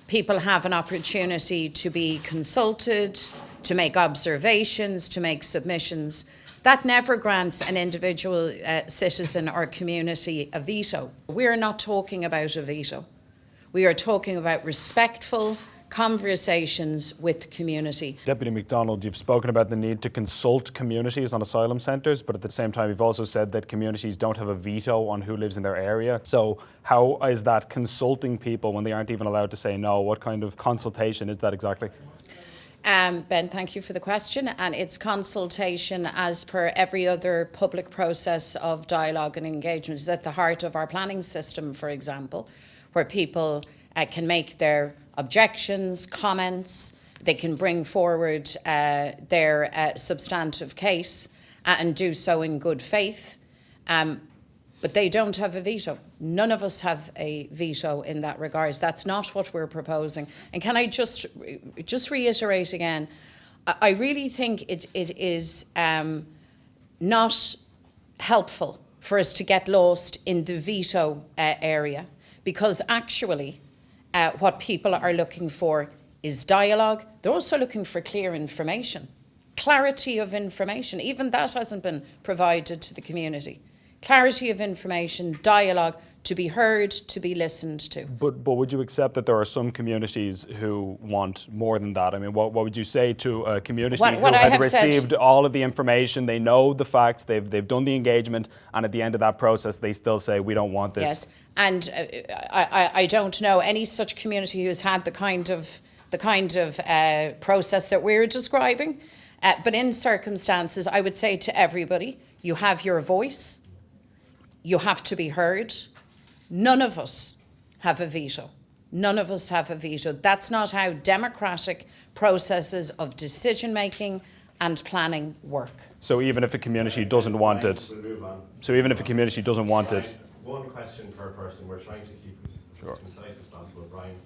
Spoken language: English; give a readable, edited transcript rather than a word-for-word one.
People have an opportunity to be consulted, to make observations, to make submissions. That never grants an individual citizen or community a veto. We are not talking about a veto. We are talking about respectful conversations with the community. Deputy McDonald, you've spoken about the need to consult communities on asylum centres, but at the same time you've also said that communities don't have a veto on who lives in their area. So how is that consulting people when they aren't even allowed to say no? What kind of consultation is that exactly? Ben, thank you for the question. And it's consultation as per every other public process of dialogue and engagement. It's at the heart of our planning system, for example, where people can make their objections, comments, they can bring forward their substantive case and do so in good faith. But they don't have a veto. None of us have a veto in that regard. That's not what we're proposing. And can I just reiterate again, I really think it is not helpful for us to get lost in the veto area, because actually what people are looking for is dialogue. They're also looking for clear information, clarity of information. Even that hasn't been provided to the community. Clarity of information, dialogue, to be heard, to be listened to. But would you accept that there are some communities who want more than that? I mean, what would you say to a community who had received all of the information, they know the facts, they've done the engagement, and at the end of that process they still say, we don't want this? Yes, and I don't know any such community who's had the kind of process that we're describing. But in circumstances, I would say to everybody, you have your voice. You have to be heard. None of us have a veto. None of us have a veto. That's not how democratic processes of decision-making and planning work. So even if a community doesn't want it, One question per person. We're trying to keep as concise as possible. Brian.